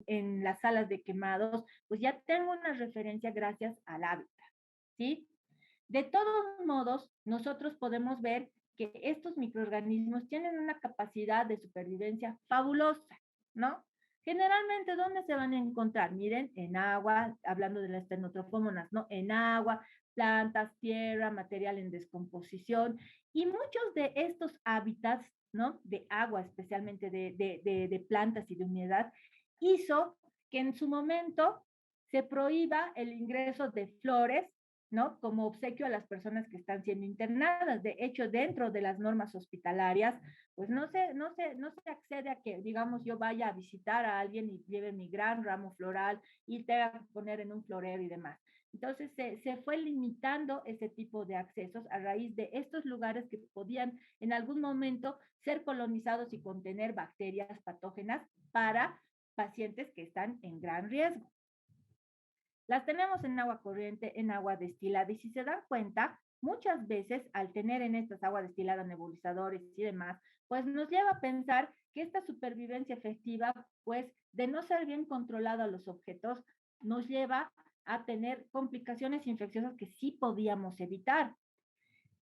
en las salas de quemados, pues ya tengo una referencia gracias al hábitat, ¿sí? De todos modos, nosotros podemos ver que estos microorganismos tienen una capacidad de supervivencia fabulosa, ¿no? Generalmente, ¿dónde se van a encontrar? Miren, en agua, hablando de las ctenotrofomonas, ¿no? En agua, plantas, tierra, material en descomposición, y muchos de estos hábitats, ¿no? De agua, especialmente de plantas y de humedad, hizo que en su momento se prohíba el ingreso de flores, ¿no? Como obsequio a las personas que están siendo internadas. De hecho, dentro de las normas hospitalarias, pues no se accede a que, digamos, yo vaya a visitar a alguien y lleve mi gran ramo floral y tenga que poner en un florero y demás. Entonces se fue limitando ese tipo de accesos a raíz de estos lugares que podían en algún momento ser colonizados y contener bacterias patógenas para pacientes que están en gran riesgo. Las tenemos en agua corriente, en agua destilada, y si se dan cuenta, muchas veces al tener en estas aguas destiladas nebulizadores y demás, pues nos lleva a pensar que esta supervivencia efectiva, pues de no ser bien controlada los objetos, nos lleva a tener complicaciones infecciosas que sí podíamos evitar.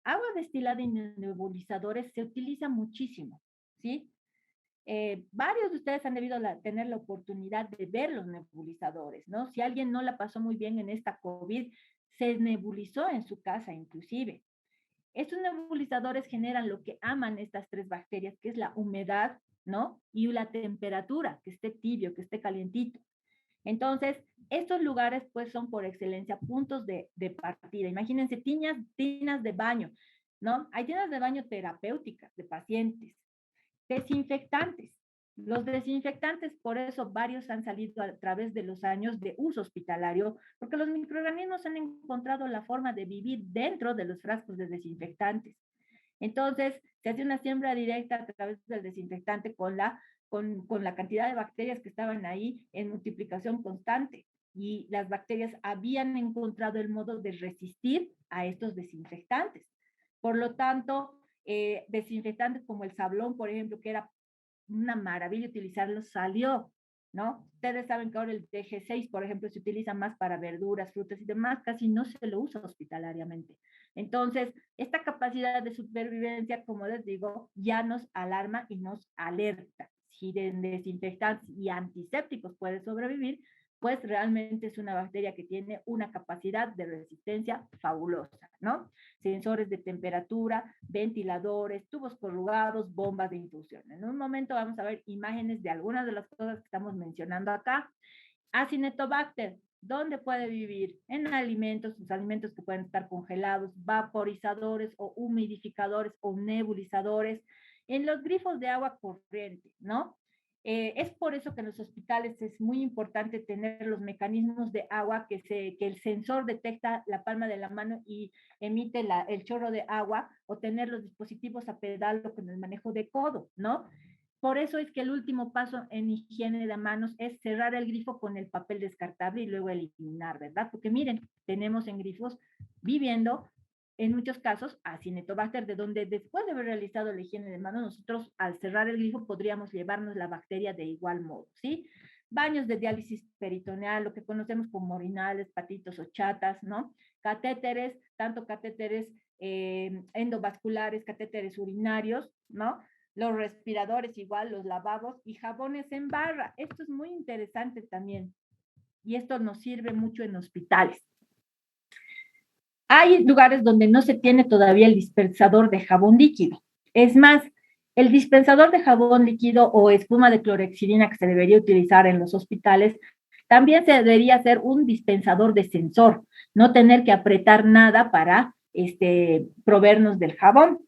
Agua destilada y nebulizadores se utiliza muchísimo, ¿sí? Varios de ustedes han debido tener la oportunidad de ver los nebulizadores, ¿no? Si alguien no la pasó muy bien en esta COVID, se nebulizó en su casa inclusive. Estos nebulizadores generan lo que aman estas tres bacterias, que es la humedad, ¿no? Y la temperatura, que esté tibio, que esté calientito. Entonces, estos lugares pues son por excelencia puntos de partida. Imagínense tinas de baño, ¿no? Hay tinas de baño terapéuticas de pacientes. Desinfectantes. Los desinfectantes, por eso varios han salido a través de los años de uso hospitalario, porque los microorganismos han encontrado la forma de vivir dentro de los frascos de desinfectantes. Entonces, se hace una siembra directa a través del desinfectante con la cantidad de bacterias que estaban ahí en multiplicación constante. Y las bacterias habían encontrado el modo de resistir a estos desinfectantes. Por lo tanto, desinfectantes como el sablón, por ejemplo, que era una maravilla utilizarlo, salió, ¿no? Ustedes saben que ahora el DG6, por ejemplo, se utiliza más para verduras, frutas y demás, casi no se lo usa hospitalariamente. Entonces, esta capacidad de supervivencia, como les digo, ya nos alarma y nos alerta. Si de desinfectantes y antisépticos puede sobrevivir, pues realmente es una bacteria que tiene una capacidad de resistencia fabulosa, ¿no? Sensores de temperatura, ventiladores, tubos corrugados, bombas de infusión. En un momento vamos a ver imágenes de algunas de las cosas que estamos mencionando acá. Acinetobacter, ¿dónde puede vivir? En alimentos, los alimentos que pueden estar congelados, vaporizadores o humidificadores o nebulizadores, en los grifos de agua corriente, ¿no? Es por eso que en los hospitales es muy importante tener los mecanismos de agua que el sensor detecta la palma de la mano y emite el chorro de agua, o tener los dispositivos a pedal con el manejo de codo, ¿no? Por eso es que el último paso en higiene de manos es cerrar el grifo con el papel descartable y luego eliminar, ¿verdad? Porque miren, tenemos en grifos viviendo en muchos casos Acinetobacter, de donde después de haber realizado la higiene de manos, nosotros al cerrar el grifo podríamos llevarnos la bacteria de igual modo, ¿sí? Baños de diálisis peritoneal, lo que conocemos como orinales, patitos o chatas, ¿no? Catéteres, tanto catéteres endovasculares, catéteres urinarios, ¿no? Los respiradores igual, los lavabos y jabones en barra. Esto es muy interesante también y esto nos sirve mucho en hospitales. Hay lugares donde no se tiene todavía el dispensador de jabón líquido. Es más, el dispensador de jabón líquido o espuma de clorhexidina que se debería utilizar en los hospitales también se debería hacer un dispensador de sensor, no tener que apretar nada para proveernos del jabón.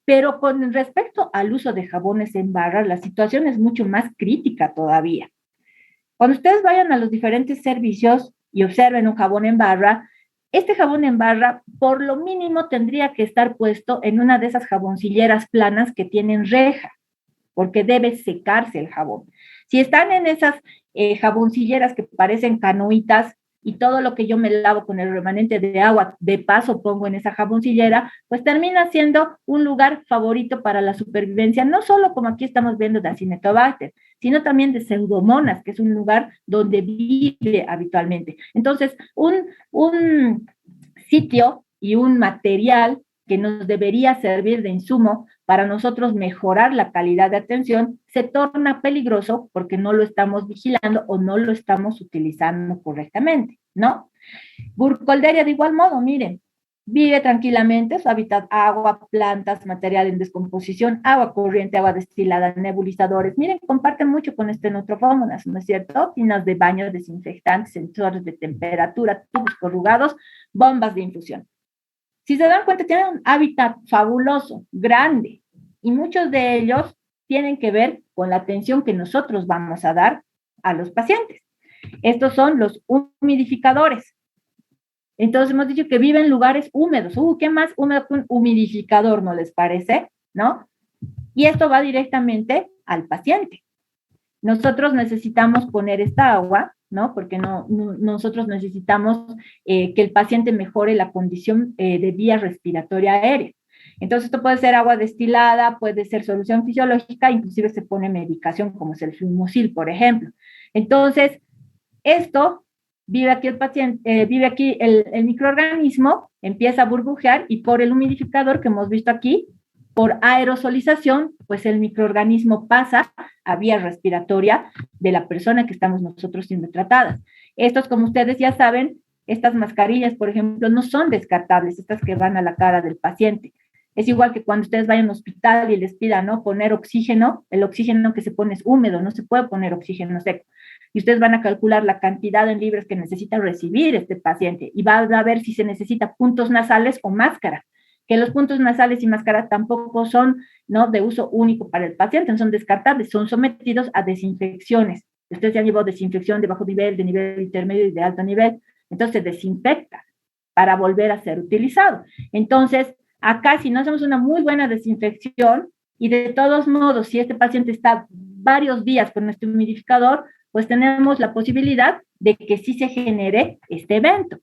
Pero con respecto al uso de jabones en barra, la situación es mucho más crítica todavía. Cuando ustedes vayan a los diferentes servicios y observen un jabón en barra, este jabón en barra por lo mínimo tendría que estar puesto en una de esas jaboncilleras planas que tienen reja, porque debe secarse el jabón. Si están en esas jaboncilleras que parecen canoitas, y todo lo que yo me lavo con el remanente de agua, de paso pongo en esa jaboncillera, pues termina siendo un lugar favorito para la supervivencia, no solo como aquí estamos viendo de Acinetobacter, sino también de Pseudomonas, que es un lugar donde vive habitualmente. Entonces, un sitio y un material que nos debería servir de insumo para nosotros mejorar la calidad de atención, se torna peligroso porque no lo estamos vigilando o no lo estamos utilizando correctamente, ¿no? Burkholderia de igual modo, miren, vive tranquilamente, su hábitat agua, plantas, material en descomposición, agua corriente, agua destilada, nebulizadores. Miren, comparten mucho con Stenotrophomonas, ¿no es cierto? Tinas de baño, desinfectantes, sensores de temperatura, tubos corrugados, bombas de infusión. Si se dan cuenta, tienen un hábitat fabuloso, grande, y muchos de ellos tienen que ver con la atención que nosotros vamos a dar a los pacientes. Estos son los humidificadores. Entonces hemos dicho que viven en lugares húmedos. ¿Qué más húmedo que un humidificador, no les parece? ¿No? Y esto va directamente al paciente. Nosotros necesitamos poner esta agua, ¿no? Porque nosotros necesitamos que el paciente mejore la condición de vía respiratoria aérea. Entonces, esto puede ser agua destilada, puede ser solución fisiológica, inclusive se pone medicación como es el Flumosil, por ejemplo. Entonces, esto vive aquí el paciente, vive aquí el microorganismo, empieza a burbujear y por el humidificador que hemos visto aquí, por aerosolización, pues el microorganismo pasa a vía respiratoria de la persona que estamos nosotros siendo tratadas. Estos, como ustedes ya saben, estas mascarillas, por ejemplo, no son descartables, estas que van a la cara del paciente. Es igual que cuando ustedes vayan al hospital y les pidan, ¿no?, poner oxígeno, el oxígeno que se pone es húmedo, no se puede poner oxígeno seco. Y ustedes van a calcular la cantidad en libras que necesita recibir este paciente y va a ver si se necesita puntos nasales o máscara, que los puntos nasales y máscara tampoco son, ¿no?, de uso único para el paciente, no son descartables, son sometidos a desinfecciones. Ustedes ya han llevado desinfección de bajo nivel, de nivel intermedio y de alto nivel, entonces se desinfecta para volver a ser utilizado. Entonces, acá si no hacemos una muy buena desinfección y de todos modos, si este paciente está varios días con este humidificador, pues tenemos la posibilidad de que sí se genere este evento.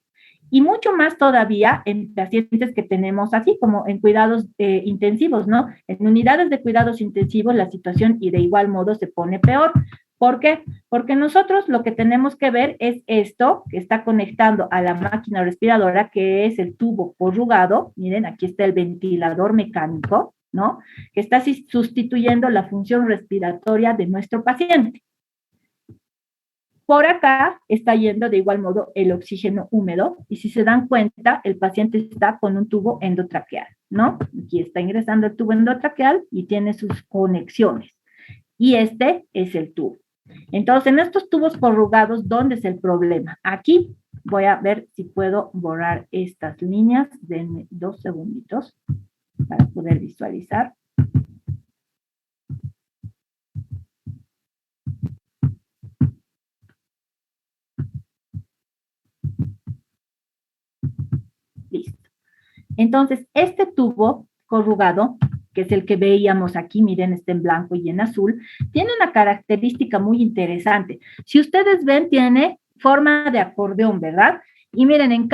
Y mucho más todavía en pacientes que tenemos así, como en cuidados intensivos, ¿no? En unidades de cuidados intensivos la situación y de igual modo se pone peor. ¿Por qué? Porque nosotros lo que tenemos que ver es esto que está conectando a la máquina respiradora, que es el tubo corrugado. Miren, aquí está el ventilador mecánico, ¿no? Que está sustituyendo la función respiratoria de nuestro paciente. Por acá está yendo de igual modo el oxígeno húmedo y si se dan cuenta, el paciente está con un tubo endotraqueal, ¿no? Aquí está ingresando el tubo endotraqueal y tiene sus conexiones. Y este es el tubo. Entonces, en estos tubos corrugados, ¿dónde es el problema? Aquí voy a ver si puedo borrar estas líneas. Denme 2 segunditos para poder visualizar. Listo. Entonces, este tubo corrugado, que es el que veíamos aquí, miren, está en blanco y en azul, tiene una característica muy interesante. Si ustedes ven, tiene forma de acordeón, ¿verdad? Y miren, en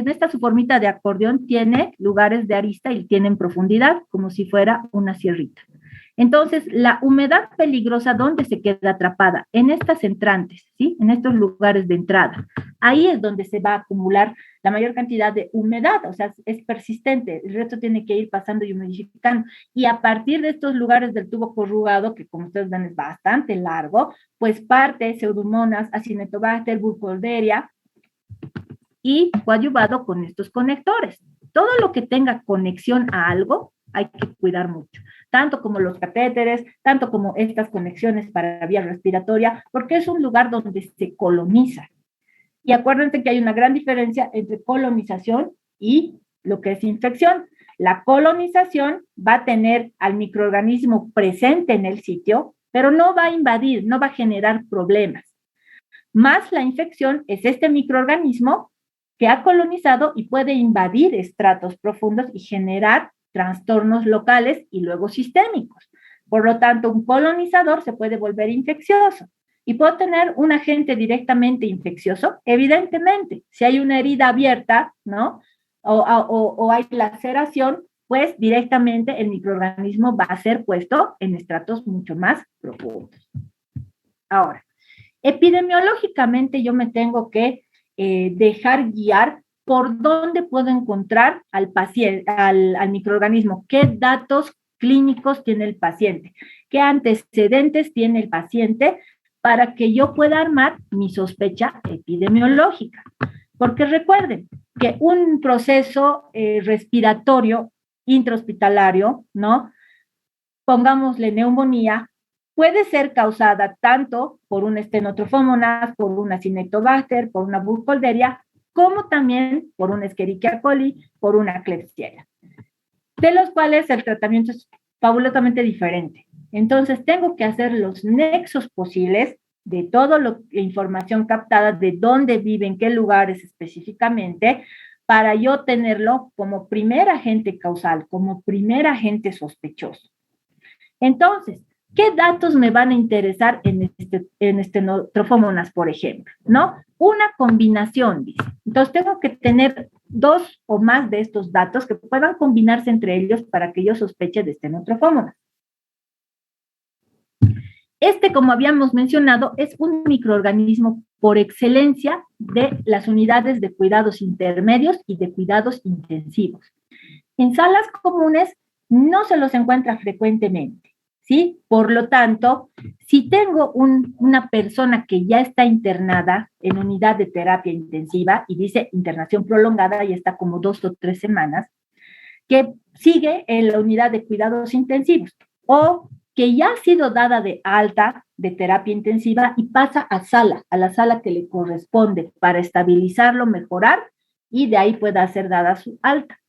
esta su formita de acordeón tiene lugares de arista y tienen profundidad, como si fuera una sierrita. Entonces, la humedad peligrosa, ¿dónde se queda atrapada? En estas entrantes, ¿sí? En estos lugares de entrada. Ahí es donde se va a acumular la mayor cantidad de humedad, o sea, es persistente, el resto tiene que ir pasando y humidificando. Y a partir de estos lugares del tubo corrugado, que como ustedes ven es bastante largo, pues parte Pseudomonas, Acinetobacter, Burkholderia, y coadyuvado con estos conectores. Todo lo que tenga conexión a algo hay que cuidar mucho, tanto como los catéteres, tanto como estas conexiones para vía respiratoria, porque es un lugar donde se coloniza. Y acuérdense que hay una gran diferencia entre colonización y lo que es infección. La colonización va a tener al microorganismo presente en el sitio, pero no va a invadir, no va a generar problemas. Más la infección es este microorganismo que ha colonizado y puede invadir estratos profundos y generar trastornos locales y luego sistémicos. Por lo tanto, un colonizador se puede volver infeccioso. Y puedo tener un agente directamente infeccioso, evidentemente, si hay una herida abierta, ¿no? O hay laceración, pues directamente el microorganismo va a ser puesto en estratos mucho más profundos. Ahora, epidemiológicamente yo me tengo que dejar guiar por dónde puedo encontrar al paciente, al microorganismo, qué datos clínicos tiene el paciente, qué antecedentes tiene el paciente para que yo pueda armar mi sospecha epidemiológica. Porque recuerden que un proceso respiratorio intrahospitalario, ¿no? Pongámosle neumonía, puede ser causada tanto por un Stenotrophmonas, por una Cinetobacter, por una Burkholderia, como también por un Escherichia coli, por una Klebsiella, de los cuales el tratamiento es fabulosamente diferente. Entonces, tengo que hacer los nexos posibles de toda la información captada, de dónde vive, en qué lugares específicamente, para yo tenerlo como primer agente causal, como primer agente sospechoso. Entonces, ¿qué datos me van a interesar en Stenotrophmonas, por ejemplo? ¿No? Una combinación, dice. Entonces, tengo que tener 2 o más de estos datos que puedan combinarse entre ellos para que yo sospeche de Stenotrophmonas. Como habíamos mencionado, es un microorganismo por excelencia de las unidades de cuidados intermedios y de cuidados intensivos. En salas comunes no se los encuentra frecuentemente, ¿sí? Por lo tanto, si tengo una persona que ya está internada en unidad de terapia intensiva y dice internación prolongada y está como 2 o 3 semanas, que sigue en la unidad de cuidados intensivos o que ya ha sido dada de alta de terapia intensiva y pasa a la sala que le corresponde para estabilizarlo, mejorar y de ahí pueda ser dada su alta.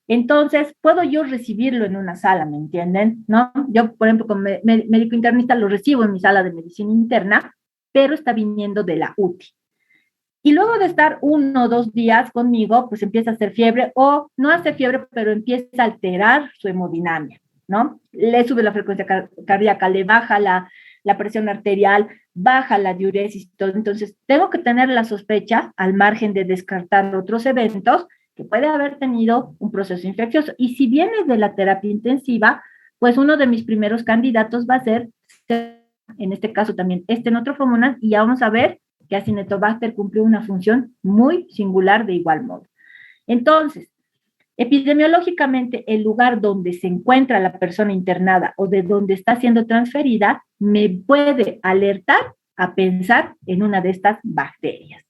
Entonces, puedo yo recibirlo en una sala, ¿me entienden? ¿No? Yo, por ejemplo, como médico internista, lo recibo en mi sala de medicina interna, pero está viniendo de la UTI. Y luego de estar 1 o 2 días conmigo, pues empieza a hacer fiebre, o no hace fiebre, pero empieza a alterar su hemodinamia, ¿no? Le sube la frecuencia cardíaca, le baja la presión arterial, baja la diuresis, todo. Entonces, tengo que tener la sospecha, al margen de descartar otros eventos, que puede haber tenido un proceso infeccioso. Y si viene de la terapia intensiva, pues uno de mis primeros candidatos va a ser, en este caso también, Stenotrophmonas, y ya vamos a ver que Acinetobacter cumplió una función muy singular de igual modo. Entonces, epidemiológicamente, el lugar donde se encuentra la persona internada o de donde está siendo transferida me puede alertar a pensar en una de estas bacterias.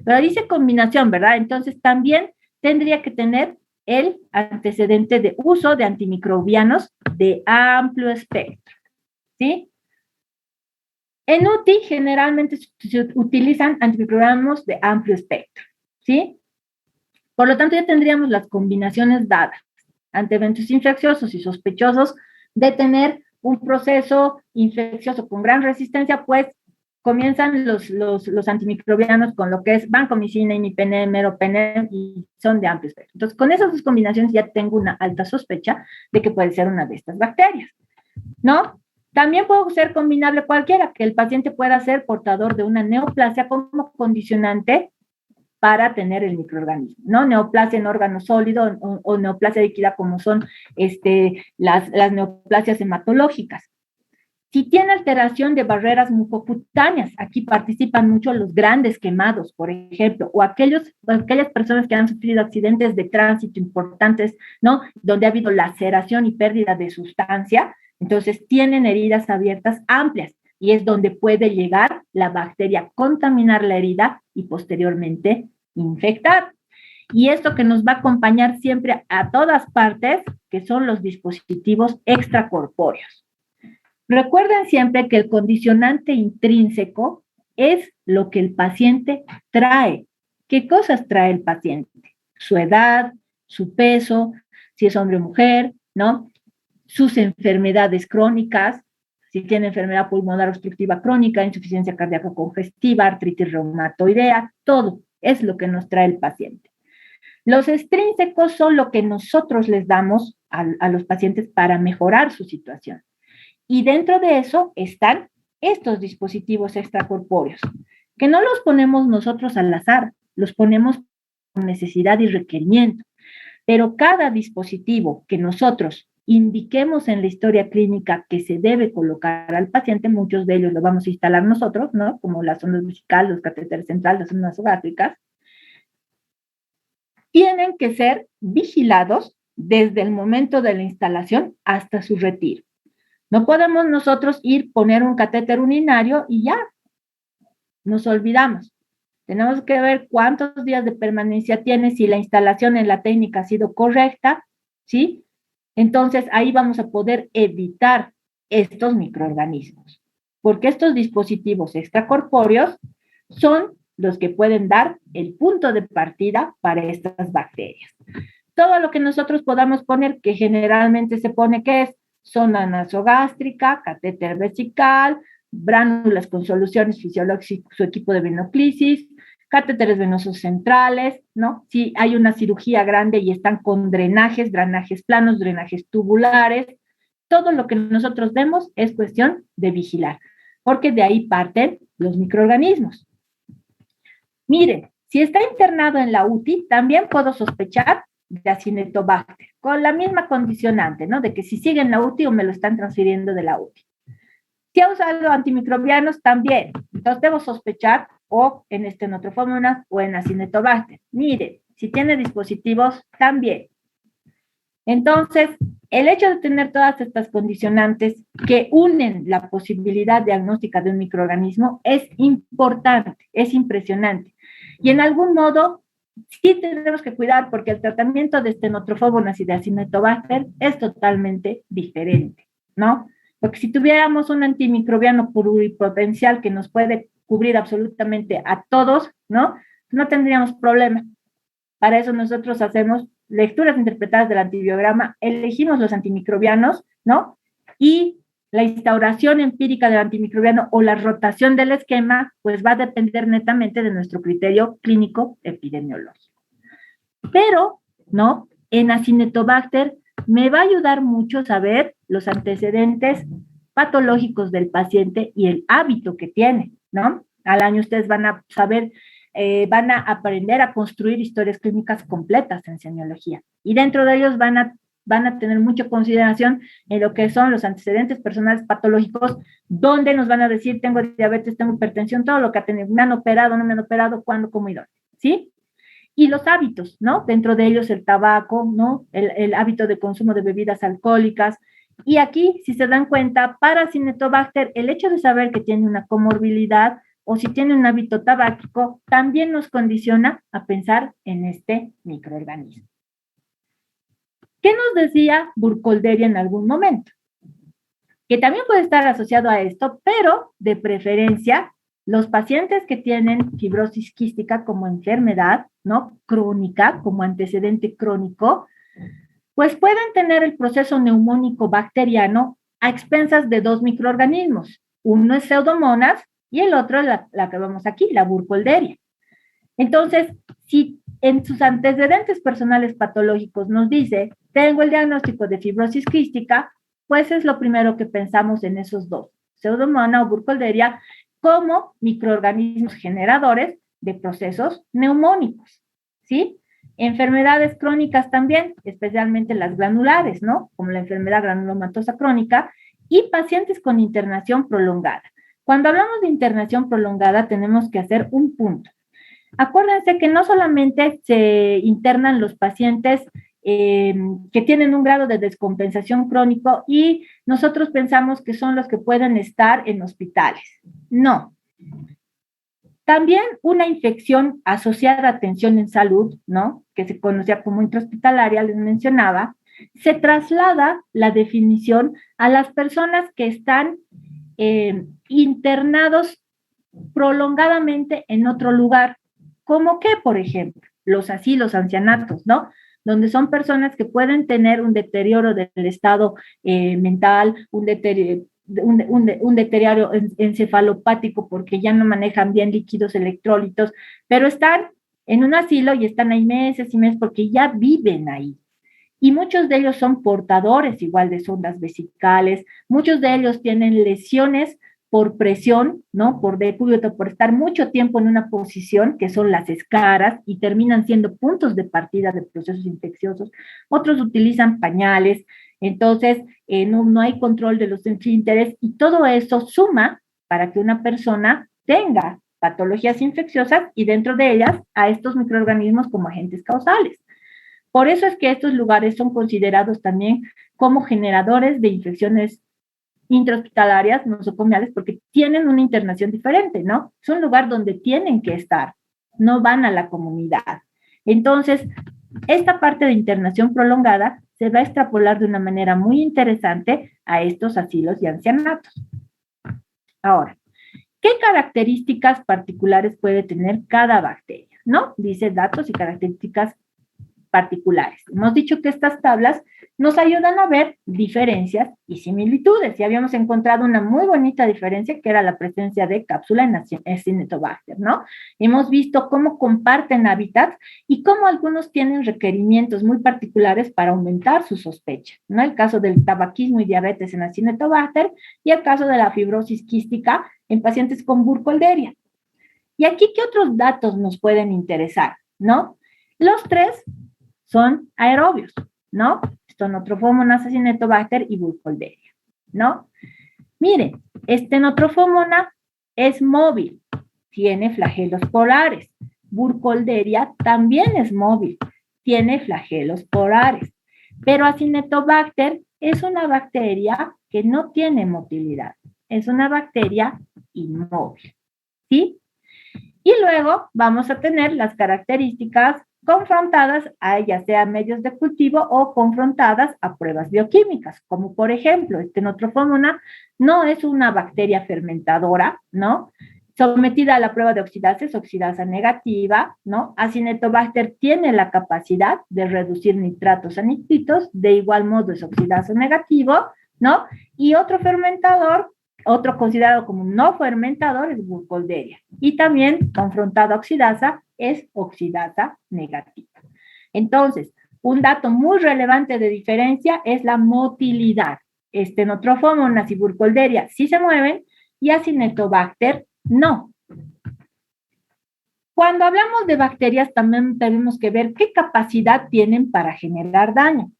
Pero dice combinación, ¿verdad? Entonces, también tendría que tener el antecedente de uso de antimicrobianos de amplio espectro, ¿sí? En UTI generalmente se utilizan antimicrobianos de amplio espectro, ¿sí? Por lo tanto, ya tendríamos las combinaciones dadas ante eventos infecciosos y sospechosos de tener un proceso infeccioso con gran resistencia, pues comienzan los antimicrobianos con lo que es vancomicina, imipenem, meropenem, y son de amplio espectro. Entonces, con esas 2 combinaciones ya tengo una alta sospecha de que puede ser una de estas bacterias, ¿no? También puede ser combinable cualquiera, que el paciente pueda ser portador de una neoplasia como condicionante para tener el microorganismo, ¿no? Neoplasia en órgano sólido o neoplasia líquida, como son las neoplasias hematológicas. Si tiene alteración de barreras mucocutáneas, aquí participan mucho los grandes quemados, por ejemplo, o aquellas personas que han sufrido accidentes de tránsito importantes, ¿no? Donde ha habido laceración y pérdida de sustancia, entonces tienen heridas abiertas amplias y es donde puede llegar la bacteria, contaminar la herida y posteriormente infectar. Y esto que nos va a acompañar siempre a todas partes, que son los dispositivos extracorpóreos. Recuerden siempre que el condicionante intrínseco es lo que el paciente trae. ¿Qué cosas trae el paciente? Su edad, su peso, si es hombre o mujer, ¿no? Sus enfermedades crónicas, si tiene enfermedad pulmonar obstructiva crónica, insuficiencia cardíaca congestiva, artritis reumatoidea, todo es lo que nos trae el paciente. Los extrínsecos son lo que nosotros les damos a los pacientes para mejorar su situación. Y dentro de eso están estos dispositivos extracorpóreos, que no los ponemos nosotros al azar, los ponemos por necesidad y requerimiento, pero cada dispositivo que nosotros indiquemos en la historia clínica que se debe colocar al paciente, muchos de ellos los vamos a instalar nosotros, ¿no? Como las sondas vesicales, los catéteres centrales, las sondas nasogástricas, tienen que ser vigilados desde el momento de la instalación hasta su retiro. No podemos nosotros poner un catéter urinario y ya, nos olvidamos. Tenemos que ver cuántos días de permanencia tiene, si la instalación en la técnica ha sido correcta, ¿sí? Entonces, ahí vamos a poder evitar estos microorganismos, porque estos dispositivos extracorpóreos son los que pueden dar el punto de partida para estas bacterias. Todo lo que nosotros podamos poner, que generalmente se pone, ¿qué es? Sonda nasogástrica, catéter vesical, bránulas con soluciones fisiológicas, su equipo de venoclisis, catéteres venosos centrales, ¿no? Si hay una cirugía grande y están con drenajes planos, drenajes tubulares, todo lo que nosotros vemos es cuestión de vigilar, porque de ahí parten los microorganismos. Miren, si está internado en la UTI, también puedo sospechar de Acinetobacter, con la misma condicionante, ¿no? De que si sigue en la UTI o me lo están transfiriendo de la UTI. Si ha usado antimicrobianos, también. Entonces debo sospechar o en Stenotrophmonas o en Acinetobacter. Mire, si tiene dispositivos, también. Entonces, el hecho de tener todas estas condicionantes que unen la posibilidad diagnóstica de un microorganismo es importante, es impresionante. Y en algún modo, sí tenemos que cuidar porque el tratamiento de Stenotrophmonas y de Acinetobacter es totalmente diferente, ¿no? Porque si tuviéramos un antimicrobiano pluripotencial que nos puede cubrir absolutamente a todos, ¿no? No tendríamos problema. Para eso nosotros hacemos lecturas interpretadas del antibiograma, elegimos los antimicrobianos, ¿no? Y la instauración empírica del antimicrobiano o la rotación del esquema, pues va a depender netamente de nuestro criterio clínico epidemiológico. Pero, ¿no? En Acinetobacter me va a ayudar mucho saber los antecedentes patológicos del paciente y el hábito que tiene, ¿no? Al año ustedes van a saber, van a aprender a construir historias clínicas completas en semiología. Y dentro de ellos van a tener mucha consideración en lo que son los antecedentes personales patológicos, donde nos van a decir, tengo diabetes, tengo hipertensión, todo lo que ha tenido, me han operado, no me han operado, cuándo, cómo y dónde, ¿sí? Y los hábitos, ¿no? Dentro de ellos el tabaco, ¿no? El hábito de consumo de bebidas alcohólicas. Y aquí, si se dan cuenta, para Acinetobacter, el hecho de saber que tiene una comorbilidad o si tiene un hábito tabáquico, también nos condiciona a pensar en este microorganismo. ¿Qué nos decía Burkholderia en algún momento? Que también puede estar asociado a esto, pero de preferencia los pacientes que tienen fibrosis quística como enfermedad, ¿no? Crónica, como antecedente crónico, pues pueden tener el proceso neumónico bacteriano a expensas de dos microorganismos. Uno es Pseudomonas y el otro es la que vemos aquí, la Burkholderia. Entonces, si en sus antecedentes personales patológicos nos dice, tengo el diagnóstico de fibrosis quística, pues es lo primero que pensamos en esos dos, Pseudomonas o Burkholderia, como microorganismos generadores de procesos neumónicos, ¿sí? Enfermedades crónicas también, especialmente las granulares, ¿no? Como la enfermedad granulomatosa crónica y pacientes con internación prolongada. Cuando hablamos de internación prolongada tenemos que hacer un punto. Acuérdense que no solamente se internan los pacientes que tienen un grado de descompensación crónico y nosotros pensamos que son los que pueden estar en hospitales. No. También una infección asociada a atención en salud, ¿no? Que se conocía como intrahospitalaria, les mencionaba, se traslada la definición a las personas que están internados prolongadamente en otro lugar. ¿Cómo qué, por ejemplo? Los asilos, ancianatos, ¿no? Donde son personas que pueden tener un deterioro del estado mental, un deterioro encefalopático porque ya no manejan bien líquidos electrólitos, pero están en un asilo y están ahí meses y meses porque ya viven ahí. Y muchos de ellos son portadores igual de sondas vesicales, muchos de ellos tienen lesiones por presión, ¿no? Por decúbito, por estar mucho tiempo en una posición, que son las escaras, y terminan siendo puntos de partida de procesos infecciosos. Otros utilizan pañales, entonces no hay control de los esfínteres, y todo eso suma para que una persona tenga patologías infecciosas y dentro de ellas a estos microorganismos como agentes causales. Por eso es que estos lugares son considerados también como generadores de infecciones intrahospitalarias nosocomiales porque tienen una internación diferente, ¿no? Es un lugar donde tienen que estar, no van a la comunidad. Entonces, esta parte de internación prolongada se va a extrapolar de una manera muy interesante a estos asilos y ancianatos. Ahora, ¿qué características particulares puede tener cada bacteria? ¿No? Dice datos y características particulares. Hemos dicho que estas tablas nos ayudan a ver diferencias y similitudes. Y habíamos encontrado una muy bonita diferencia que era la presencia de cápsula en Acinetobacter, ¿no? Hemos visto cómo comparten hábitats y cómo algunos tienen requerimientos muy particulares para aumentar su sospecha, ¿no? El caso del tabaquismo y diabetes en Acinetobacter y el caso de la fibrosis quística en pacientes con Burkholderia. Y aquí, ¿qué otros datos nos pueden interesar, no? Los tres son aerobios, ¿no? Stenotrophomonas, Acinetobacter y Burkholderia, ¿no? Miren, Stenotrophomonas es móvil, tiene flagelos polares. Burkholderia también es móvil, tiene flagelos polares. Pero Acinetobacter es una bacteria que no tiene motilidad, es una bacteria inmóvil, ¿sí? Y luego vamos a tener las características confrontadas a ya sea medios de cultivo o confrontadas a pruebas bioquímicas, como por ejemplo, Stenotrophomonas no es una bacteria fermentadora, ¿no? Sometida a la prueba de oxidasa negativa, ¿no? Acinetobacter tiene la capacidad de reducir nitratos a nitritos, de igual modo es oxidasa negativo, ¿no? Y otro fermentador, otro considerado como no fermentador es Burkholderia. Y también confrontado a oxidasa es oxidasa negativa. Entonces, un dato muy relevante de diferencia es la motilidad. Stenotrophomonas y Burkholderia sí se mueven y Acinetobacter no. Cuando hablamos de bacterias también tenemos que ver qué capacidad tienen para generar daño.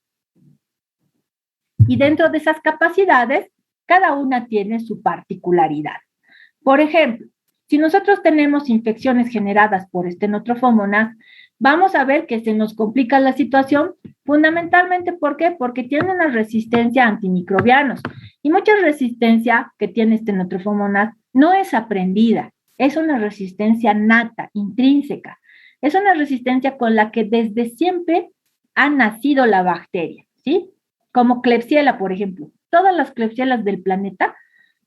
Y dentro de esas capacidades, cada una tiene su particularidad. Por ejemplo, si nosotros tenemos infecciones generadas por Stenotrophomonas, vamos a ver que se nos complica la situación, fundamentalmente, ¿por qué? Porque tiene una resistencia a antimicrobianos. Y mucha resistencia que tiene Stenotrophomonas no es aprendida, es una resistencia nata, intrínseca. Es una resistencia con la que desde siempre ha nacido la bacteria, ¿sí? Como Klebsiella, por ejemplo. Todas las Klebsiellas del planeta,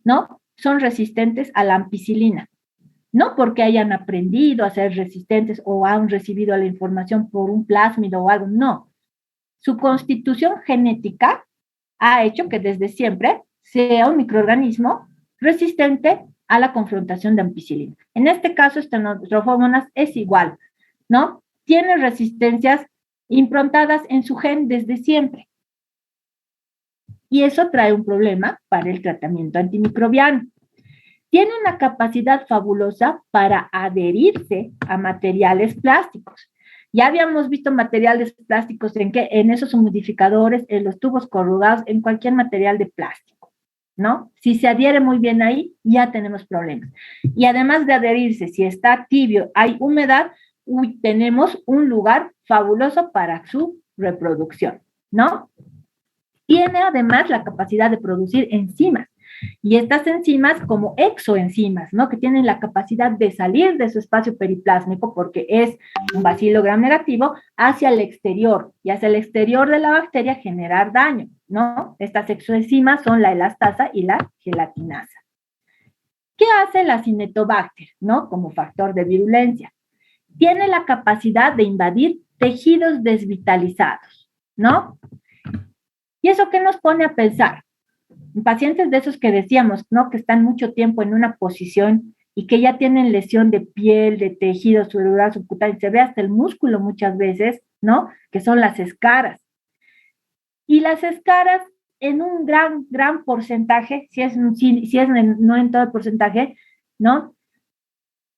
¿no? Son resistentes a la ampicilina. No porque hayan aprendido a ser resistentes o han recibido la información por un plásmido o algo, no. Su constitución genética ha hecho que desde siempre sea un microorganismo resistente a la confrontación de ampicilina. En este caso, Stenotrophomonas es igual, ¿no? Tiene resistencias improntadas en su gen desde siempre. Y eso trae un problema para el tratamiento antimicrobiano. Tiene una capacidad fabulosa para adherirse a materiales plásticos. Ya habíamos visto materiales plásticos en esos humidificadores, en los tubos corrugados, en cualquier material de plástico, ¿no? Si se adhiere muy bien ahí, ya tenemos problemas. Y además de adherirse, si está tibio, hay humedad, tenemos un lugar fabuloso para su reproducción, ¿no? Tiene además la capacidad de producir enzimas. Y estas enzimas como exoenzimas, ¿no? Que tienen la capacidad de salir de su espacio periplásmico porque es un bacilo gram negativo hacia el exterior y hacia el exterior de la bacteria generar daño, ¿no? Estas exoenzimas son la elastasa y la gelatinasa. ¿Qué hace la Acinetobacter, ¿no? Como factor de virulencia? Tiene la capacidad de invadir tejidos desvitalizados, ¿no? ¿Y eso qué nos pone a pensar? Pacientes de esos que decíamos, ¿no? Que están mucho tiempo en una posición y que ya tienen lesión de piel, de tejido celular subcutáneo, se ve hasta el músculo muchas veces, ¿no? Que son las escaras. Y las escaras en un gran porcentaje, si es no en todo el porcentaje, ¿no?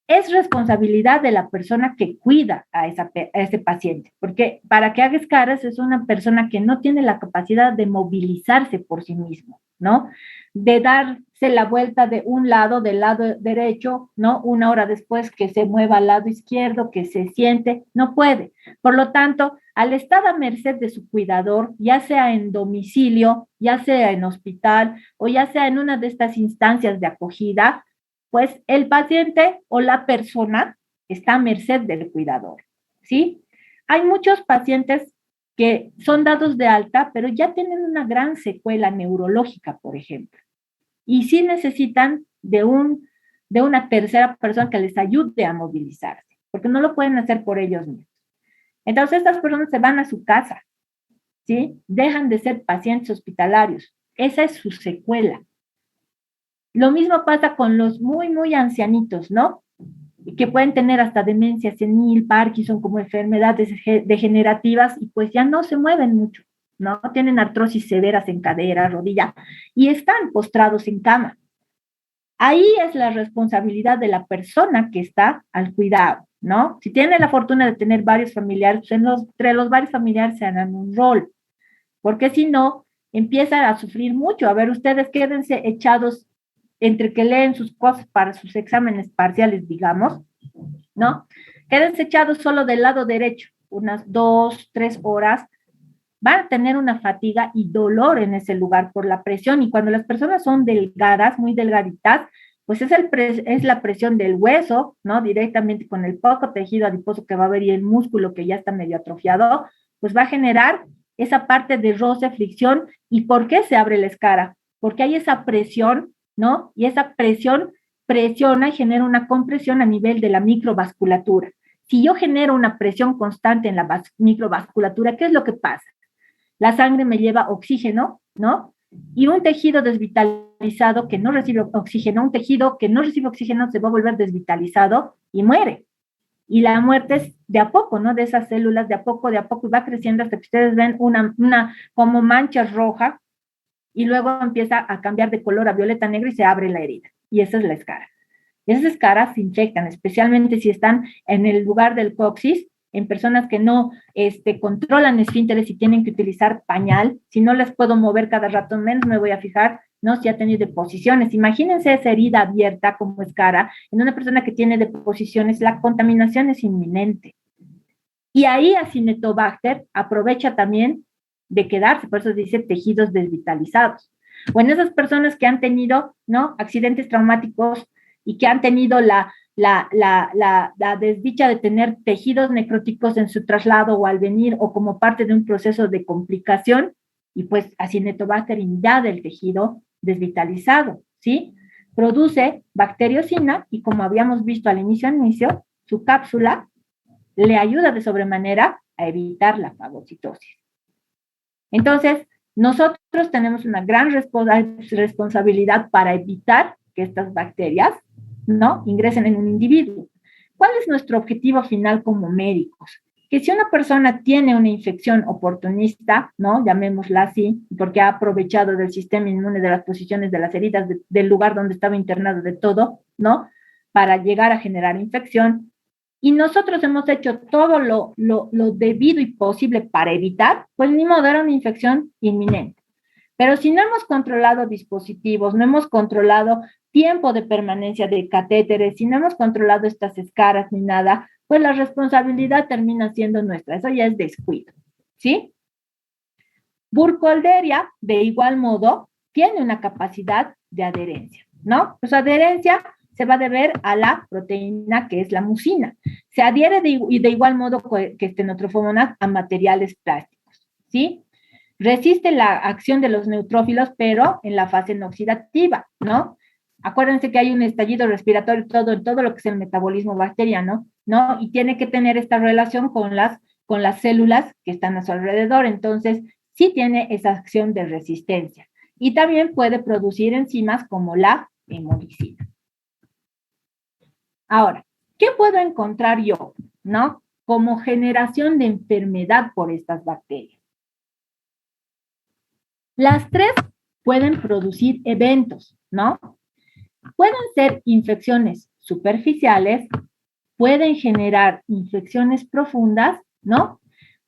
Es responsabilidad de la persona que cuida a ese paciente, porque para que haga escaras es una persona que no tiene la capacidad de movilizarse por sí mismo, ¿no? De darse la vuelta de un lado, del lado derecho, ¿no? Una hora después que se mueva al lado izquierdo, que se siente, no puede. Por lo tanto, al estar a merced de su cuidador, ya sea en domicilio, ya sea en hospital o ya sea en una de estas instancias de acogida, pues el paciente o la persona está a merced del cuidador, ¿sí? Hay muchos pacientes que son dados de alta, pero ya tienen una gran secuela neurológica, por ejemplo, y sí necesitan de una tercera persona que les ayude a movilizarse, porque no lo pueden hacer por ellos mismos. Entonces, estas personas se van a su casa, ¿sí? Dejan de ser pacientes hospitalarios. Esa es su secuela. Lo mismo pasa con los muy ancianitos, ¿no? Que pueden tener hasta demencia senil, Parkinson como enfermedades degenerativas y pues ya no se mueven mucho, ¿no? Tienen artrosis severas en cadera, rodilla y están postrados en cama. Ahí es la responsabilidad de la persona que está al cuidado, ¿no? Si tiene la fortuna de tener varios familiares, pues entre los varios familiares se hagan un rol, porque si no, empiezan a sufrir mucho. A ver, ustedes quédense echados entre que leen sus cosas para sus exámenes parciales, digamos, ¿no? Quédense echados solo del lado derecho, unas 2, 3 horas, van a tener una fatiga y dolor en ese lugar por la presión. Y cuando las personas son delgadas, muy delgaditas, pues es la presión del hueso, ¿no? Directamente con el poco tejido adiposo que va a haber y el músculo que ya está medio atrofiado, pues va a generar esa parte de roce, fricción. ¿Y por qué se abre la escara? Porque hay esa presión, ¿no? Y esa presión presiona y genera una compresión a nivel de la microvasculatura. Si yo genero una presión constante en la microvasculatura, ¿qué es lo que pasa? La sangre me lleva oxígeno, ¿no? Y un tejido desvitalizado que no recibe oxígeno, un tejido que no recibe oxígeno se va a volver desvitalizado y muere. Y la muerte es de a poco, ¿no? De esas células, de a poco, y va creciendo hasta que ustedes ven una como mancha roja y luego empieza a cambiar de color a violeta negra y se abre la herida. Y esa es la escara. Esas escaras se infectan, especialmente si están en el lugar del coxis, en personas que no controlan esfínteres y tienen que utilizar pañal. Si no les puedo mover cada rato, menos me voy a fijar, ¿no? Si ha tenido deposiciones. Imagínense esa herida abierta como escara en una persona que tiene deposiciones, la contaminación es inminente. Y ahí Acinetobacter aprovecha también de quedarse, por eso dice tejidos desvitalizados. O en esas personas que han tenido, ¿no? Accidentes traumáticos y que han tenido la desdicha de tener tejidos necróticos en su traslado o al venir o como parte de un proceso de complicación, y pues Acinetobacter invade el tejido desvitalizado, ¿sí? Produce bacteriocina y como habíamos visto al inicio, su cápsula le ayuda de sobremanera a evitar la fagocitosis. Entonces, nosotros tenemos una gran responsabilidad para evitar que estas bacterias, ¿no? Ingresen en un individuo. ¿Cuál es nuestro objetivo final como médicos? Que si una persona tiene una infección oportunista, ¿no? Llamémosla así, porque ha aprovechado del sistema inmune, de las posiciones de las heridas, del lugar donde estaba internado, de todo, ¿no? Para llegar a generar infección, y nosotros hemos hecho todo lo debido y posible para evitar, pues ni modo, era una infección inminente. Pero si no hemos controlado dispositivos, no hemos controlado tiempo de permanencia de catéteres, si no hemos controlado estas escaras ni nada, pues la responsabilidad termina siendo nuestra. Eso ya es descuido, ¿sí? Burkholderia, de igual modo, tiene una capacidad de adherencia, ¿no? Pues adherencia se va a deber a la proteína que es la mucina. Se adhiere de igual modo que Stenotrophomonas a materiales plásticos, ¿sí? Resiste la acción de los neutrófilos, pero en la fase no oxidativa, ¿no? Acuérdense que hay un estallido respiratorio en todo lo que es el metabolismo bacteriano, ¿no? Y tiene que tener esta relación con las células que están a su alrededor. Entonces, sí tiene esa acción de resistencia. Y también puede producir enzimas como la hemolicina. Ahora, ¿qué puedo encontrar yo, no? Como generación de enfermedad por estas bacterias. Las tres pueden producir eventos, ¿no? Pueden ser infecciones superficiales, pueden generar infecciones profundas, ¿no?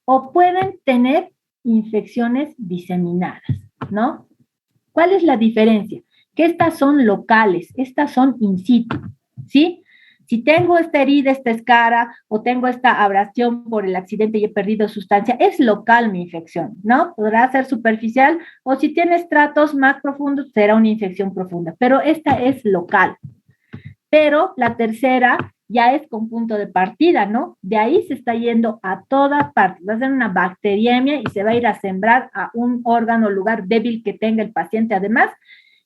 O pueden tener infecciones diseminadas, ¿no? ¿Cuál es la diferencia? Que estas son locales, estas son in situ, ¿sí? Si tengo esta herida, esta escara, o tengo esta abrasión por el accidente y he perdido sustancia, es local mi infección, ¿no? Podrá ser superficial, o si tienes tratos más profundos, será una infección profunda, pero esta es local. Pero la tercera ya es con punto de partida, ¿no? De ahí se está yendo a todas partes. Va a ser una bacteriemia y se va a ir a sembrar a un órgano o lugar débil que tenga el paciente además.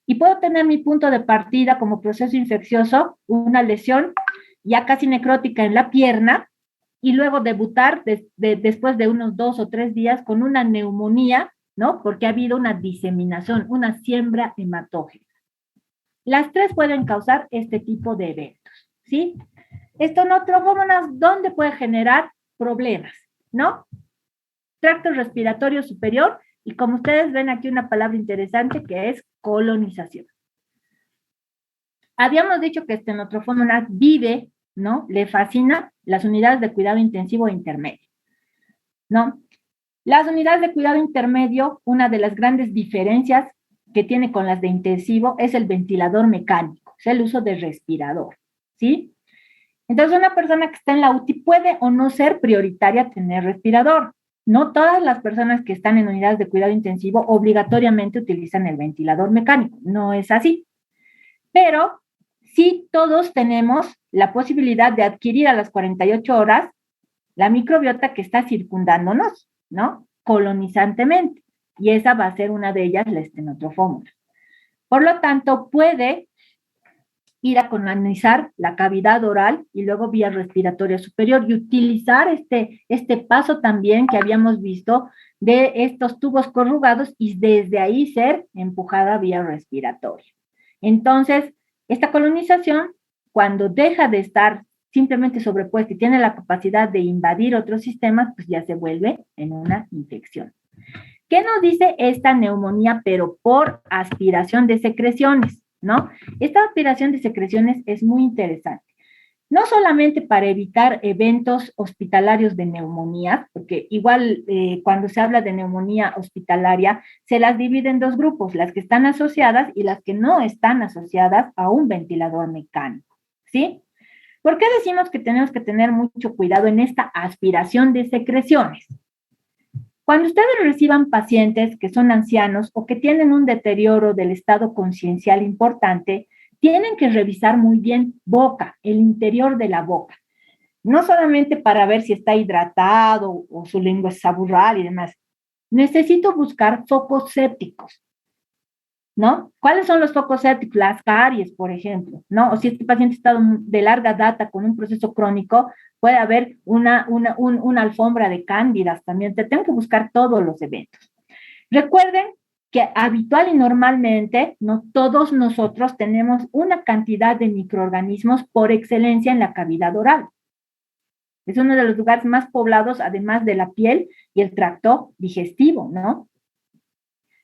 Y puedo tener mi punto de partida como proceso infeccioso, una lesión ya casi necrótica en la pierna, y luego debutar después de unos 2 o 3 días con una neumonía, ¿no? Porque ha habido una diseminación, una siembra hematógena. Las tres pueden causar este tipo de eventos, ¿sí? Esto no trofómonas, ¿dónde puede generar problemas? ¿No? Tracto respiratorio superior, y como ustedes ven aquí una palabra interesante que es colonización. Habíamos dicho que Stenotrophomonas vive, ¿no? Le fascina las unidades de cuidado intensivo e intermedio, ¿no? Las unidades de cuidado intermedio, una de las grandes diferencias que tiene con las de intensivo es el ventilador mecánico, es el uso de respirador, ¿sí? Entonces, una persona que está en la UTI puede o no ser prioritaria tener respirador. No todas las personas que están en unidades de cuidado intensivo obligatoriamente utilizan el ventilador mecánico, no es así. Pero sí todos tenemos la posibilidad de adquirir a las 48 horas la microbiota que está circundándonos, ¿no? Colonizantemente. Y esa va a ser una de ellas, la Stenotrophomonas. Por lo tanto, puede ir a colonizar la cavidad oral y luego vía respiratoria superior y utilizar este paso también que habíamos visto de estos tubos corrugados y desde ahí ser empujada vía respiratoria. Entonces, esta colonización, cuando deja de estar simplemente sobrepuesta y tiene la capacidad de invadir otros sistemas, pues ya se vuelve en una infección. ¿Qué nos dice esta neumonía, pero por aspiración de secreciones, ¿no? Esta aspiración de secreciones es muy interesante. No solamente para evitar eventos hospitalarios de neumonía, porque igual cuando se habla de neumonía hospitalaria, se las divide en dos grupos, las que están asociadas y las que no están asociadas a un ventilador mecánico, ¿sí? ¿Por qué decimos que tenemos que tener mucho cuidado en esta aspiración de secreciones? Cuando ustedes reciban pacientes que son ancianos o que tienen un deterioro del estado conciencial importante, tienen que revisar muy bien boca, el interior de la boca. No solamente para ver si está hidratado o su lengua es saburral y demás. Necesito buscar focos sépticos, ¿no? ¿Cuáles son los focos sépticos? Las caries, por ejemplo, ¿no? O si este paciente está de larga data con un proceso crónico, puede haber una alfombra de cándidas también. Te tengo que buscar todos los eventos. Recuerden que habitual y normalmente, no todos nosotros tenemos una cantidad de microorganismos por excelencia en la cavidad oral. Es uno de los lugares más poblados, además de la piel y el tracto digestivo, ¿no?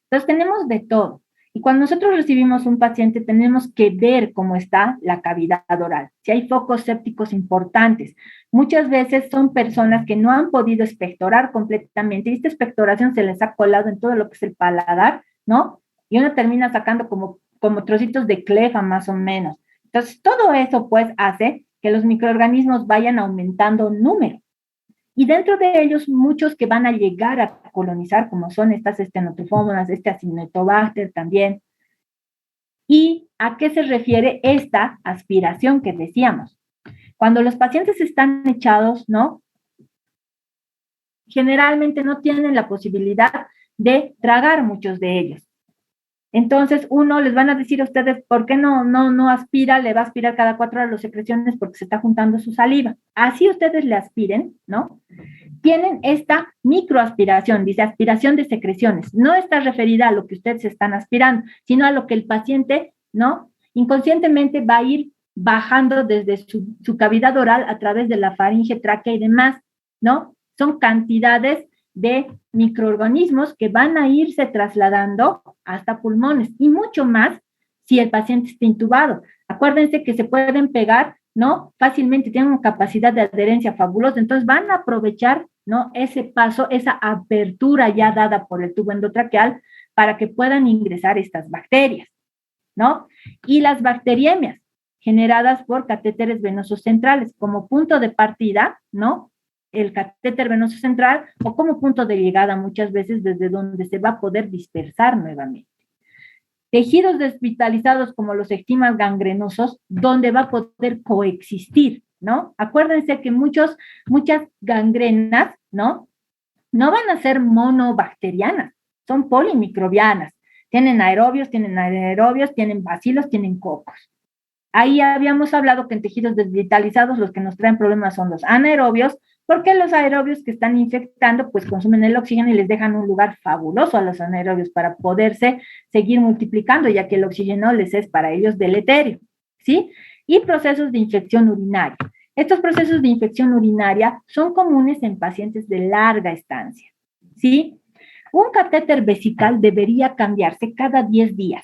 Entonces tenemos de todo. Y cuando nosotros recibimos un paciente, tenemos que ver cómo está la cavidad oral, si hay focos sépticos importantes. Muchas veces son personas que no han podido expectorar completamente y esta expectoración se les ha colado en todo lo que es el paladar, ¿no? Y uno termina sacando como trocitos de clefa más o menos. Entonces, todo eso pues hace que los microorganismos vayan aumentando número. Y dentro de ellos, muchos que van a llegar a colonizar, como son estas Stenotrophomonas, este Acinetobacter también. ¿Y a qué se refiere esta aspiración que decíamos? Cuando los pacientes están echados, ¿no? Generalmente no tienen la posibilidad de tragar muchos de ellos. Entonces, uno les van a decir a ustedes, ¿por qué no aspira? Le va a aspirar cada 4 horas las secreciones porque se está juntando su saliva. Así ustedes le aspiren, ¿no? Tienen esta microaspiración, dice aspiración de secreciones. No está referida a lo que ustedes están aspirando, sino a lo que el paciente, ¿no? Inconscientemente va a ir bajando desde su cavidad oral a través de la faringe, tráquea y demás, ¿no? Son cantidades de microorganismos que van a irse trasladando hasta pulmones y mucho más si el paciente está intubado. Acuérdense que se pueden pegar, ¿no? Fácilmente, tienen una capacidad de adherencia fabulosa, entonces van a aprovechar, ¿no? Ese paso, esa apertura ya dada por el tubo endotraqueal para que puedan ingresar estas bacterias, ¿no? Y las bacteriemias generadas por catéteres venosos centrales como punto de partida, ¿no? El catéter venoso central o como punto de llegada muchas veces desde donde se va a poder dispersar nuevamente. Tejidos desvitalizados como los ectimas gangrenosos, donde va a poder coexistir, ¿no? Acuérdense que muchas gangrenas, ¿no? No van a ser monobacterianas, son polimicrobianas. Tienen aerobios, tienen anaerobios, tienen bacilos, tienen cocos. Ahí habíamos hablado que en tejidos desvitalizados los que nos traen problemas son los anaerobios, porque los aerobios que están infectando pues consumen el oxígeno y les dejan un lugar fabuloso a los anaerobios para poderse seguir multiplicando, ya que el oxígeno les es para ellos deleterio, ¿sí? Y procesos de infección urinaria. Estos procesos de infección urinaria son comunes en pacientes de larga estancia, ¿sí? Un catéter vesical debería cambiarse cada 10 días.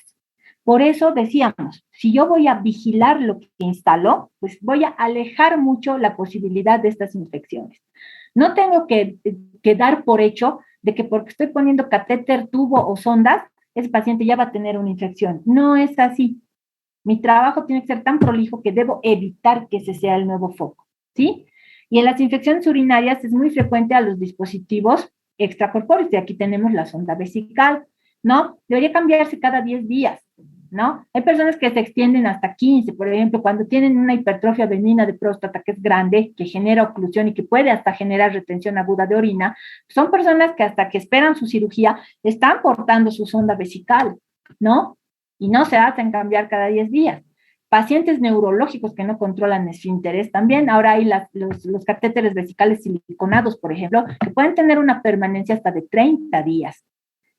Por eso decíamos, si yo voy a vigilar lo que instaló, pues voy a alejar mucho la posibilidad de estas infecciones. No tengo que dar por hecho de que porque estoy poniendo catéter, tubo o sondas, ese paciente ya va a tener una infección. No es así. Mi trabajo tiene que ser tan prolijo que debo evitar que ese sea el nuevo foco, ¿sí? Y en las infecciones urinarias es muy frecuente a los dispositivos extracorpóreos, y aquí tenemos la sonda vesical, ¿no? Debería cambiarse cada 10 días, ¿no? Hay personas que se extienden hasta 15, por ejemplo, cuando tienen una hipertrofia benigna de próstata que es grande, que genera oclusión y que puede hasta generar retención aguda de orina, son personas que hasta que esperan su cirugía están portando su sonda vesical, ¿no? Y no se hacen cambiar cada 10 días. Pacientes neurológicos que no controlan esfínteres, también ahora hay los catéteres vesicales siliconados, por ejemplo, que pueden tener una permanencia hasta de 30 días.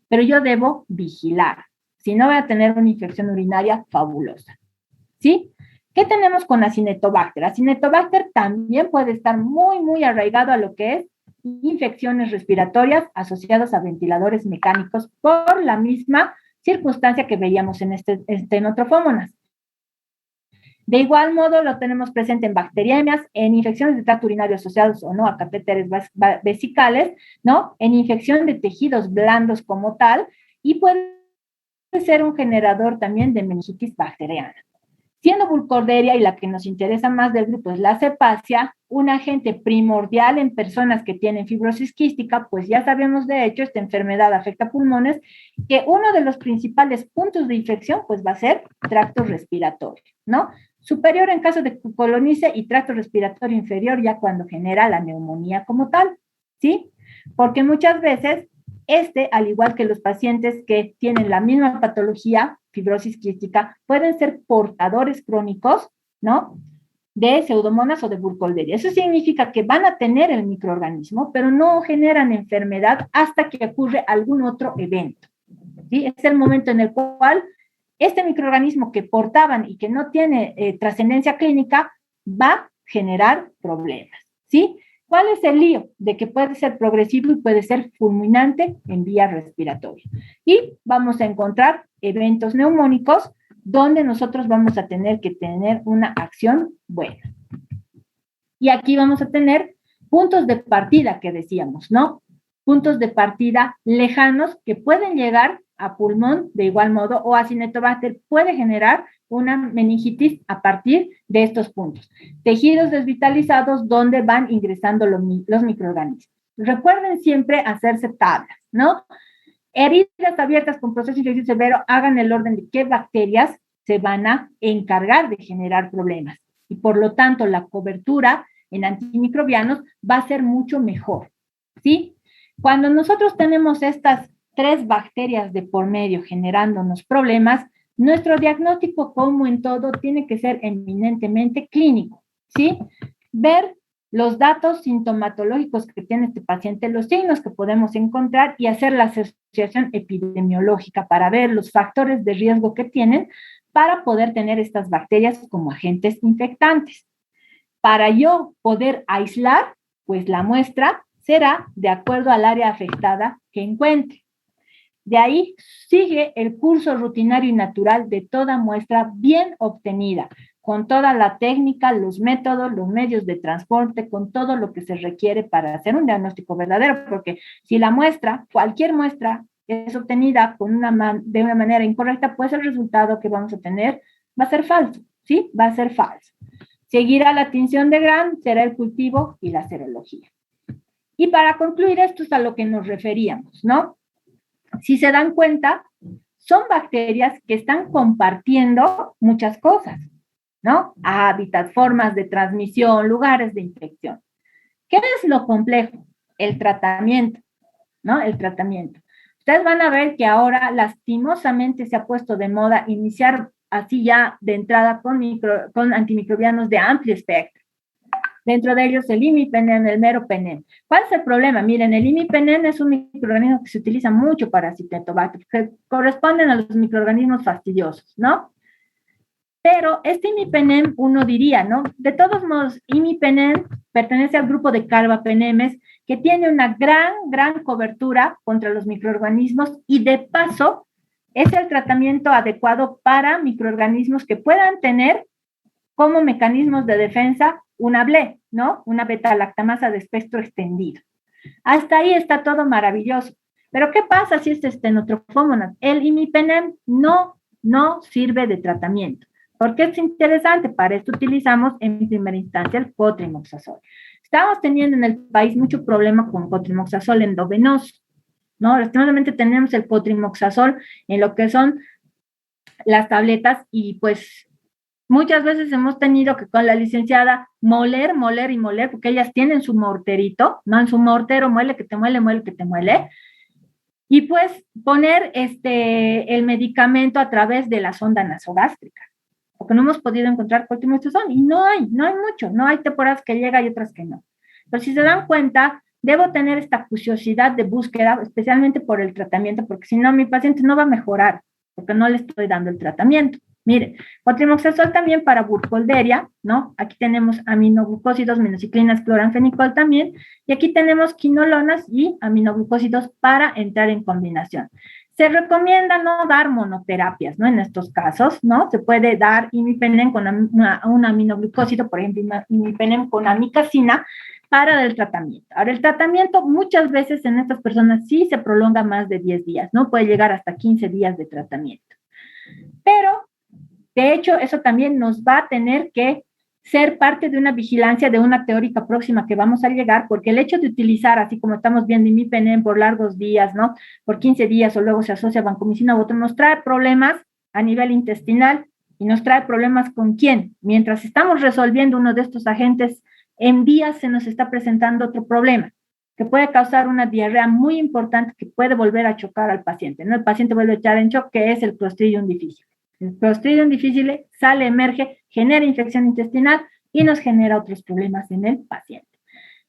Pero yo debo vigilar. Si no, voy a tener una infección urinaria fabulosa. ¿Sí? ¿Qué tenemos con Acinetobacter? Acinetobacter también puede estar muy, muy arraigado a lo que es infecciones respiratorias asociadas a ventiladores mecánicos por la misma circunstancia que veíamos en estenotrophomonas. De igual modo, lo tenemos presente en bacteriemias, en infecciones de tracto urinario asociados o no a catéteres vesicales, ¿no? En infección de tejidos blandos como tal, y puede ser un generador también de meningitis bacteriana. Siendo Burkholderia y la que nos interesa más del grupo es la cepacia, un agente primordial en personas que tienen fibrosis quística, pues ya sabemos de hecho, esta enfermedad afecta pulmones, que uno de los principales puntos de infección pues va a ser tracto respiratorio, ¿no? Superior en caso de colonice y tracto respiratorio inferior ya cuando genera la neumonía como tal, ¿sí? Porque muchas veces al igual que los pacientes que tienen la misma patología, fibrosis quística, pueden ser portadores crónicos, ¿no? De pseudomonas o de Burkholderia. Eso significa que van a tener el microorganismo, pero no generan enfermedad hasta que ocurre algún otro evento, ¿sí? Es el momento en el cual este microorganismo que portaban y que no tiene trascendencia clínica va a generar problemas, ¿sí? ¿Cuál es el lío? De que puede ser progresivo y puede ser fulminante en vía respiratoria. Y vamos a encontrar eventos neumónicos donde nosotros vamos a tener que tener una acción buena. Y aquí vamos a tener puntos de partida que decíamos, ¿no? Puntos de partida lejanos que pueden llegar a pulmón de igual modo, o Acinetobacter puede generar una meningitis a partir de estos puntos. Tejidos desvitalizados donde van ingresando los microorganismos. Recuerden siempre hacerse tablas, ¿no? Heridas abiertas con proceso infeccioso severo, hagan el orden de qué bacterias se van a encargar de generar problemas. Y por lo tanto, la cobertura en antimicrobianos va a ser mucho mejor, ¿sí? Cuando nosotros tenemos estas 3 bacterias de por medio generándonos problemas, nuestro diagnóstico, como en todo, tiene que ser eminentemente clínico, ¿sí? Ver los datos sintomatológicos que tiene este paciente, los signos que podemos encontrar y hacer la asociación epidemiológica para ver los factores de riesgo que tienen para poder tener estas bacterias como agentes infectantes. Para yo poder aislar, pues la muestra será de acuerdo al área afectada que encuentre. De ahí sigue el curso rutinario y natural de toda muestra bien obtenida, con toda la técnica, los métodos, los medios de transporte, con todo lo que se requiere para hacer un diagnóstico verdadero, porque si la muestra, cualquier muestra, es obtenida de una manera incorrecta, pues el resultado que vamos a tener va a ser falso, ¿sí? Va a ser falso. Seguirá la tinción de Gram, será el cultivo y la serología. Y para concluir, esto es a lo que nos referíamos, ¿no? Si se dan cuenta, son bacterias que están compartiendo muchas cosas, ¿no? Hábitats, formas de transmisión, lugares de infección. ¿Qué es lo complejo? El tratamiento, ¿no? El tratamiento. Ustedes van a ver que ahora lastimosamente se ha puesto de moda iniciar así ya de entrada con antimicrobianos de amplio espectro. Dentro de ellos el imipenem, el meropenem. ¿Cuál es el problema? Miren, el imipenem es un microorganismo que se utiliza mucho para Acetobacter, que corresponden a los microorganismos fastidiosos, ¿no? Pero este imipenem, uno diría, ¿no? De todos modos, imipenem pertenece al grupo de carbapenemes, que tiene una gran cobertura contra los microorganismos y de paso es el tratamiento adecuado para microorganismos que puedan tener como mecanismos de defensa una BLE, ¿no? Una beta-lactamasa de espectro extendido. Hasta ahí está todo maravilloso. Pero ¿qué pasa si es Stenotrophomonas? El imipenem no sirve de tratamiento. ¿Por qué es interesante? Para esto utilizamos en primera instancia el cotrimoxazol. Estamos teniendo en el país mucho problema con cotrimoxazol endovenoso, ¿no? Lastimosamente tenemos el cotrimoxazol en lo que son las tabletas y pues muchas veces hemos tenido que con la licenciada moler, porque ellas tienen su morterito, ¿no? En su mortero muele, que te muele, que te muele. Y pues poner el medicamento a través de la sonda nasogástrica, porque no hemos podido encontrar cotrimoxazol y no hay mucho, no hay temporadas que llega y otras que no. Pero si se dan cuenta, debo tener esta acuciosidad de búsqueda, especialmente por el tratamiento, porque si no, mi paciente no va a mejorar, porque no le estoy dando el tratamiento. Mire, cotrimoxazol también para burkholderia, ¿no? Aquí tenemos aminoglucósidos, minociclinas, cloranfenicol también, y aquí tenemos quinolonas y aminoglucósidos para entrar en combinación. Se recomienda no dar monoterapias, ¿no? En estos casos, ¿no? Se puede dar imipenem con un aminoglucósido, por ejemplo, imipenem con amicacina para el tratamiento. Ahora, el tratamiento muchas veces en estas personas sí se prolonga más de 10 días, ¿no? Puede llegar hasta 15 días de tratamiento. Pero de hecho, eso también nos va a tener que ser parte de una vigilancia de una teórica próxima que vamos a llegar, porque el hecho de utilizar, así como estamos viendo imipenem por largos días, ¿no? Por 15 días o luego se asocia a vancomicina u otro, nos trae problemas a nivel intestinal y nos trae problemas con quién. Mientras estamos resolviendo uno de estos agentes, en días se nos está presentando otro problema que puede causar una diarrea muy importante que puede volver a chocar al paciente, ¿no? El paciente vuelve a echar en shock, que es el Clostridium difficile. El Clostridium difficile sale, emerge, genera infección intestinal y nos genera otros problemas en el paciente.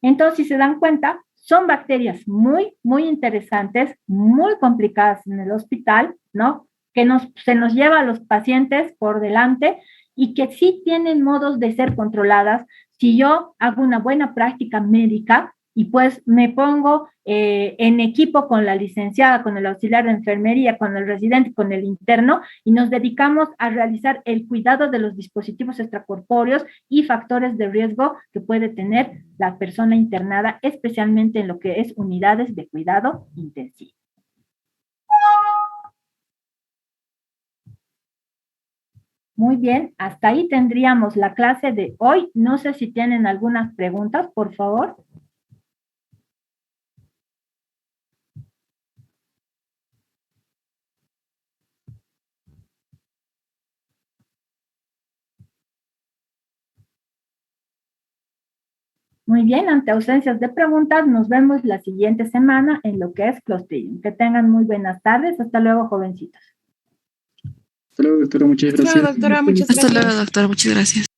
Entonces, si se dan cuenta, son bacterias muy interesantes, muy complicadas en el hospital, ¿no? Que se nos lleva a los pacientes por delante y que sí tienen modos de ser controladas si yo hago una buena práctica médica y pues me pongo en equipo con la licenciada, con el auxiliar de enfermería, con el residente, con el interno, y nos dedicamos a realizar el cuidado de los dispositivos extracorpóreos y factores de riesgo que puede tener la persona internada, especialmente en lo que es unidades de cuidado intensivo. Muy bien, hasta ahí tendríamos la clase de hoy. No sé si tienen algunas preguntas, por favor. Muy bien, ante ausencias de preguntas, nos vemos la siguiente semana en lo que es Clostridium. Que tengan muy buenas tardes. Hasta luego, jovencitos. Hasta luego, doctora. Muchas gracias. Hasta luego, doctora. Muchas gracias.